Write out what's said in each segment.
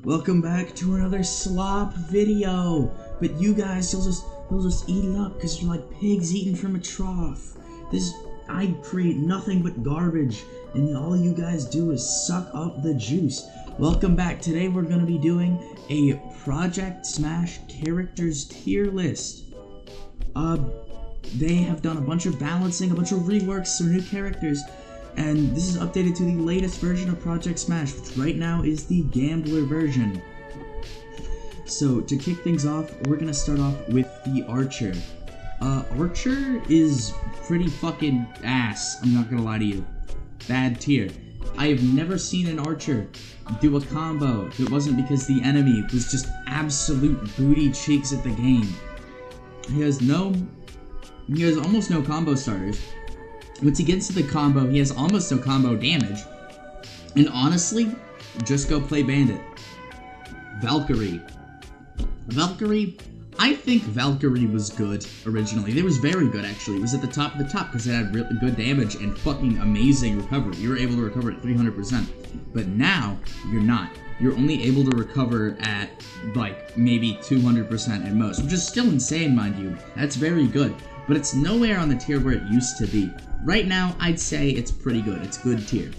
Welcome back to another slop video. But you guys, you'll just eat it up because you're like pigs eating from a trough. I create nothing but garbage, and all you guys do is suck up the juice. Welcome back. Today we're gonna be doing a Project Smash characters tier list. They have done a bunch of balancing, a bunch of reworks for new characters, and this is updated to the latest version of Project Smash, which right now is the Gambler version. So, to kick things off, we're gonna start off with the Archer. Archer is pretty fucking ass, I'm not gonna lie to you. Bad tier. I have never seen an Archer do a combo that wasn't because the enemy was just absolute booty cheeks at the game. He has almost no combo starters. Once he gets to the combo, he has almost no combo damage. And honestly, just go play Bandit. Valkyrie, I think Valkyrie was good originally. It was very good, actually. It was at the top of the top because it had really good damage and fucking amazing recovery. You were able to recover at 300%. But now, you're not. You're only able to recover at, like, maybe 200% at most, which is still insane, mind you. That's very good. But it's nowhere on the tier where it used to be. Right now, I'd say it's pretty good. It's good tier.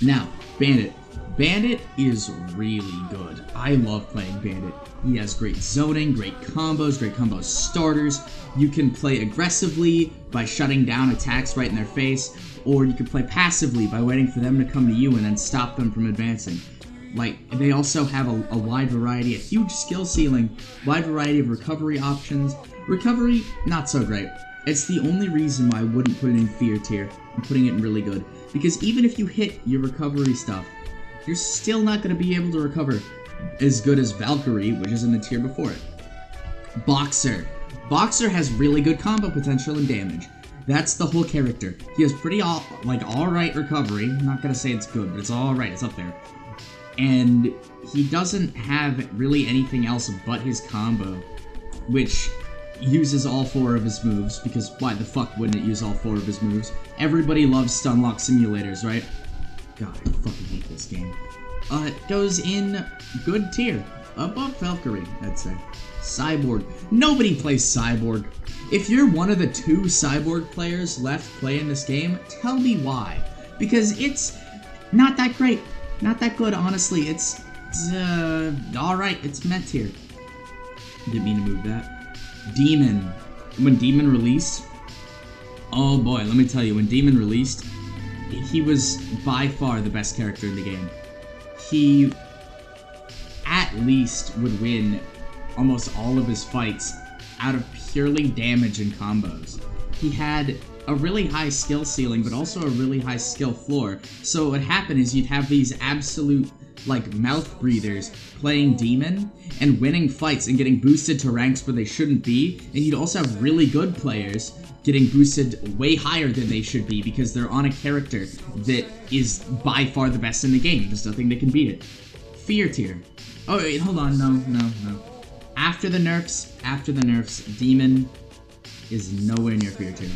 Now, Bandit. Bandit is really good. I love playing Bandit. He has great zoning, great combos, great combo starters. You can play aggressively by shutting down attacks right in their face, or you can play passively by waiting for them to come to you and then stop them from advancing. Like, they also have a wide variety, a huge skill ceiling, wide variety of recovery options. Recovery, not so great. It's the only reason why I wouldn't put it in Fear tier. I'm putting it in really good. Because even if you hit your recovery stuff, you're still not going to be able to recover as good as Valkyrie, which is in the tier before it. Boxer. Boxer has really good combo potential and damage. That's the whole character. He has pretty alright recovery. I'm not going to say it's good, but it's alright. It's up there. And he doesn't have really anything else but his combo, which uses all 4 of his moves, because why the fuck wouldn't it use all 4 of his moves? Everybody loves Stunlock simulators, right? God, I fucking hate this game. It goes in good tier. Above Valkyrie, I'd say. Cyborg. Nobody plays Cyborg. If you're one of the 2 Cyborg players left playing this game, tell me why. Because it's not that great. Not that good, honestly. It's alright. It's met tier. Didn't mean to move that. Demon. When Demon released, oh boy, let me tell you, when Demon released, he was by far the best character in the game. He at least would win almost all of his fights out of purely damage and combos. He had a really high skill ceiling, but also a really high skill floor. So what would happen is you'd have these absolute, like, mouth breathers playing Demon and winning fights and getting boosted to ranks where they shouldn't be, and you'd also have really good players getting boosted way higher than they should be because they're on a character that is by far the best in the game. There's nothing that can beat it. Fear tier. Oh wait, hold on, no. After the nerfs, Demon is nowhere near Fear tier.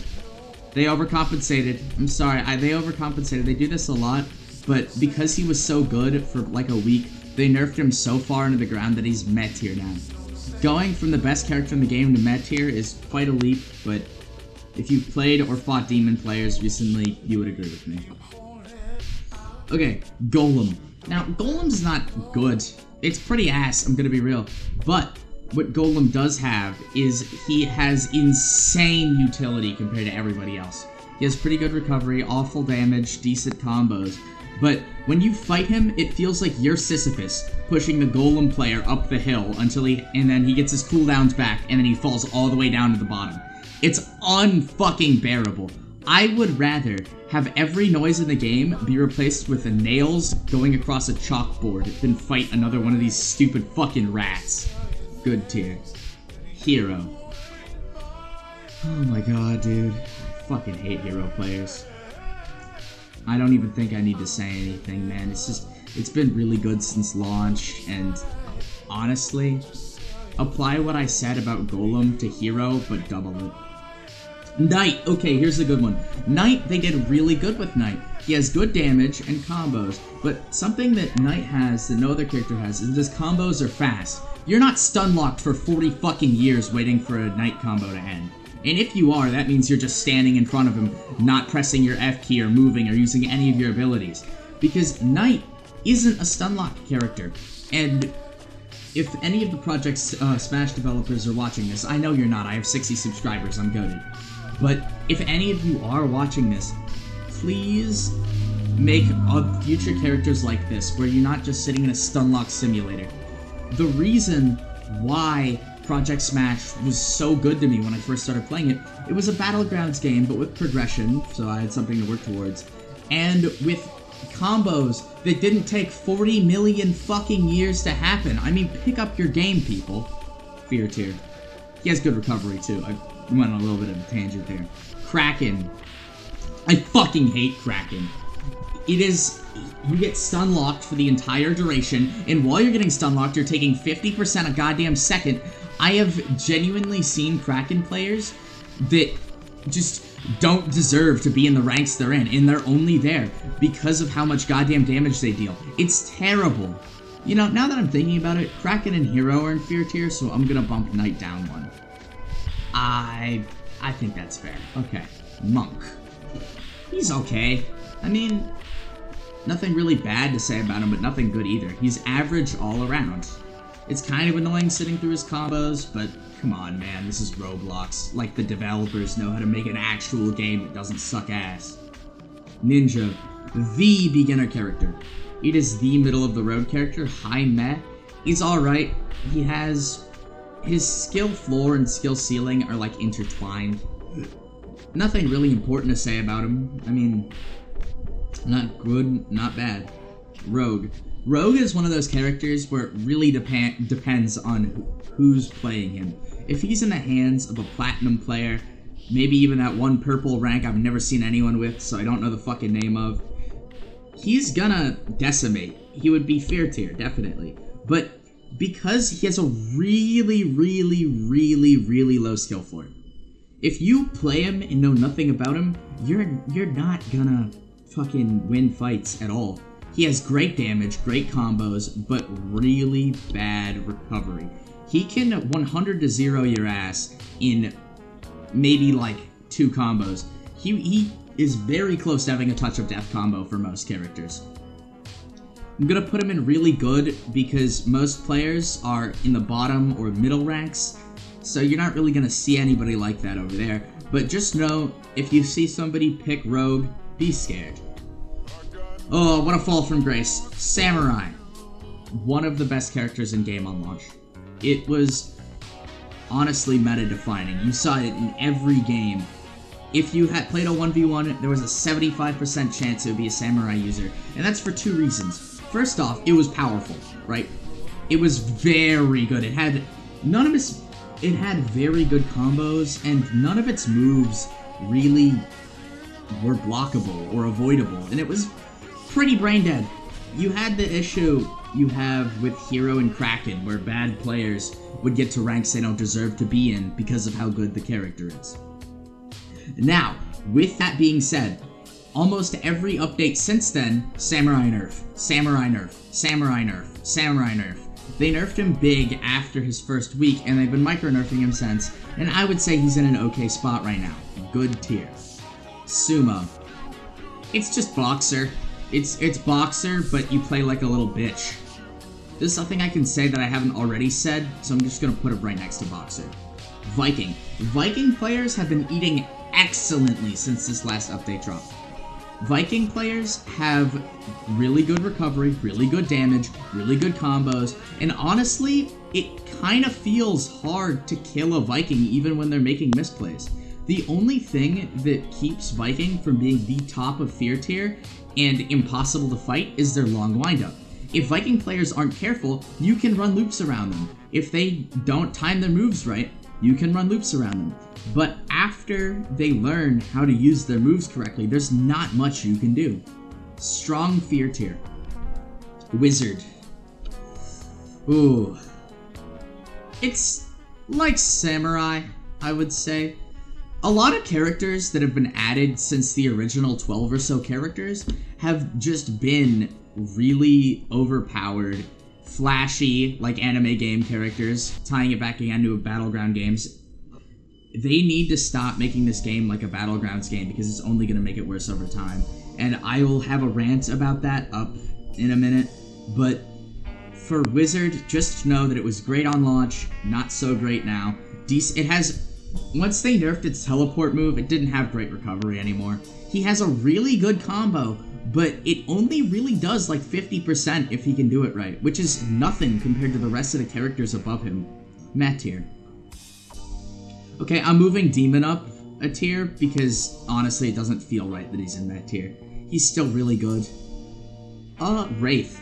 They overcompensated. I'm sorry, they overcompensated. They do this a lot. But because he was so good for like a week, they nerfed him so far into the ground that he's met tier now. Going from the best character in the game to met tier is quite a leap, but if you've played or fought Demon players recently, you would agree with me. Okay, Golem. Now, Golem's not good. It's pretty ass, I'm gonna be real. But what Golem does have is he has insane utility compared to everybody else. He has pretty good recovery, awful damage, decent combos. But when you fight him, it feels like you're Sisyphus pushing the Golem player up the hill and then he gets his cooldowns back and then he falls all the way down to the bottom. It's unfucking bearable. I would rather have every noise in the game be replaced with the nails going across a chalkboard than fight another one of these stupid fucking rats. Good tier. Hero. Oh my god, dude. I fucking hate hero players. I don't even think I need to say anything, man. It's been really good since launch, and honestly, apply what I said about Golem to Hero, but double it. Knight. Okay, here's a good one. Knight, they did really good with Knight. He has good damage and combos, but something that Knight has that no other character has is his combos are fast. You're not stun locked for 40 fucking years waiting for a Knight combo to end. And if you are, that means you're just standing in front of him, not pressing your F key or moving or using any of your abilities. Because Knight isn't a stun lock character. And if any of the Project Smash developers are watching this, I know you're not, I have 60 subscribers, I'm goated. But if any of you are watching this, please make future characters like this, where you're not just sitting in a stun lock simulator. The reason why Project Smash was so good to me when I first started playing it, it was a Battlegrounds game, but with progression, so I had something to work towards, and with combos that didn't take 40 million fucking years to happen. I mean, pick up your game, people. Fear Tier. He has good recovery, too. I went on a little bit of a tangent there. Kraken. I fucking hate Kraken. It is... You get stun locked for the entire duration, and while you're getting stun locked, you're taking 50% a goddamn second. I have genuinely seen Kraken players that just don't deserve to be in the ranks they're in, and they're only there because of how much goddamn damage they deal. It's terrible. You know, now that I'm thinking about it, Kraken and Hero are in Fear Tier, so I'm gonna bump Knight down one. I think that's fair. Okay. Monk. He's okay. I mean, nothing really bad to say about him, but nothing good either. He's average all around. It's kind of annoying sitting through his combos, but come on, man, this is Roblox. Like, the developers know how to make an actual game that doesn't suck ass. Ninja, the beginner character. It is the middle-of-the-road character, high meh. He's alright. He has... His skill floor and skill ceiling are, like, intertwined. Nothing really important to say about him. I mean, not good, not bad. Rogue. Rogue is one of those characters where it really depends on who's playing him. If he's in the hands of a platinum player, maybe even that one purple rank I've never seen anyone with, so I don't know the fucking name of, he's gonna decimate. He would be Fear Tier, definitely. But because he has a really low skill floor, if you play him and know nothing about him, you're not gonna fucking win fights at all. He has great damage, great combos, but really bad recovery. He can 100 to 0 your ass in maybe like 2 combos. He is very close to having a touch of death combo for most characters. I'm gonna put him in really good because most players are in the bottom or middle ranks, so you're not really gonna see anybody like that over there. But just know, if you see somebody pick Rogue, be scared. Oh, what a fall from grace. Samurai. One of the best characters in game on launch. It was honestly meta-defining. You saw it in every game. If you had played a 1v1, there was a 75% chance it would be a Samurai user. And that's for 2 reasons. First off, it was powerful, right? It was very good. It had very good combos, and none of its moves really were blockable or avoidable. And it was pretty brain dead. You had the issue you have with Hero and Kraken, where bad players would get to ranks they don't deserve to be in because of how good the character is. Now, with that being said, almost every update since then, Samurai nerf, Samurai nerf, Samurai nerf, Samurai nerf. They nerfed him big after his first week, and they've been micro-nerfing him since, and I would say he's in an okay spot right now. Good tier. Sumo. It's just Boxer. It's Boxer, but you play like a little bitch. There's something I can say that I haven't already said, so I'm just gonna put it right next to Boxer. Viking. Viking players have been eating excellently since this last update dropped. Viking players have really good recovery, really good damage, really good combos, and honestly, it kind of feels hard to kill a Viking even when they're making misplays. The only thing that keeps Viking from being the top of Fear Tier and impossible to fight is their long windup. If Viking players aren't careful, you can run loops around them. If they don't time their moves right, you can run loops around them. But after they learn how to use their moves correctly, there's not much you can do. Strong Fear Tier. Wizard. Ooh. It's like Samurai, I would say. A lot of characters that have been added since the original 12 or so characters have just been really overpowered, flashy, like anime game characters, tying it back again to Battleground games. They need to stop making this game like a Battlegrounds game because it's only going to make it worse over time. And I will have a rant about that up in a minute, but for Wizard, just know that it was great on launch, not so great now. It has... Once they nerfed its teleport move, it didn't have great recovery anymore. He has a really good combo, but it only really does like 50% if he can do it right, which is nothing compared to the rest of the characters above him. Matt tier. Okay, I'm moving Demon up a tier because honestly it doesn't feel right that he's in that tier. He's still really good. Wraith.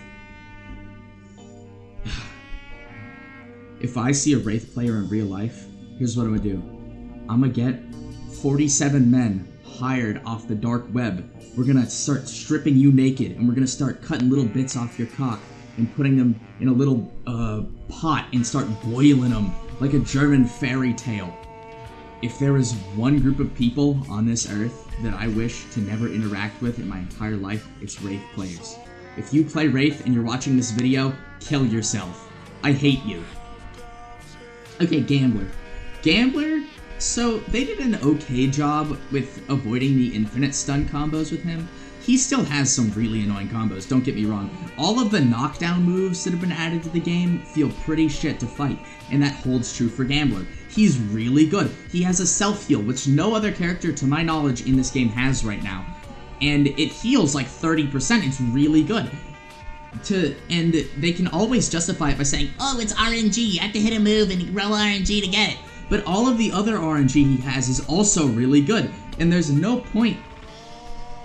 If I see a Wraith player in real life, here's what I'm gonna do. I'm gonna get 47 men hired off the dark web. We're gonna start stripping you naked, and we're gonna start cutting little bits off your cock and putting them in a little pot and start boiling them like a German fairy tale. If there is one group of people on this earth that I wish to never interact with in my entire life, it's Wraith players. If you play Wraith and you're watching this video, kill yourself. I hate you. Okay, Gambler. Gambler, so they did an okay job with avoiding the infinite stun combos with him. He still has some really annoying combos, don't get me wrong. All of the knockdown moves that have been added to the game feel pretty shit to fight, and that holds true for Gambler. He's really good. He has a self-heal, which no other character, to my knowledge, in this game has right now. And it heals like 30%, it's really good. And they can always justify it by saying, oh, it's RNG, you have to hit a move and roll RNG to get it. But all of the other RNG he has is also really good, and there's no point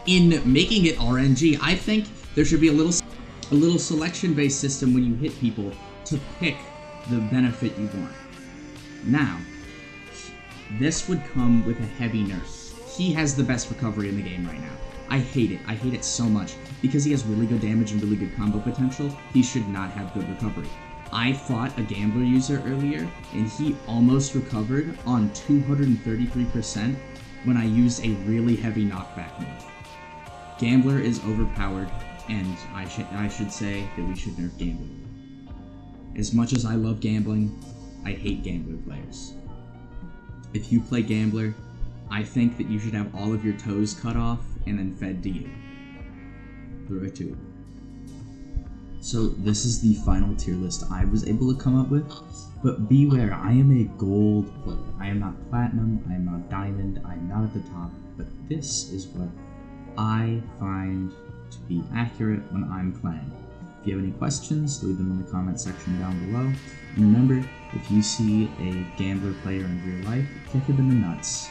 in making it RNG. I think there should be a little selection-based system when you hit people to pick the benefit you want. Now, this would come with a heavy nerf. He has the best recovery in the game right now. I hate it. I hate it so much. Because he has really good damage and really good combo potential, he should not have good recovery. I fought a Gambler user earlier, and he almost recovered on 233% when I used a really heavy knockback move. Gambler is overpowered, and I should say that we should nerf Gambler. As much as I love gambling, I hate Gambler players. If you play Gambler, I think that you should have all of your toes cut off and then fed to you through a tube. So this is the final tier list I was able to come up with, but beware, I am a gold player. I am not platinum, I am not diamond, I am not at the top, but this is what I find to be accurate when I'm playing. If you have any questions, leave them in the comment section down below. And remember, if you see a Gambler player in real life, kick him in the nuts.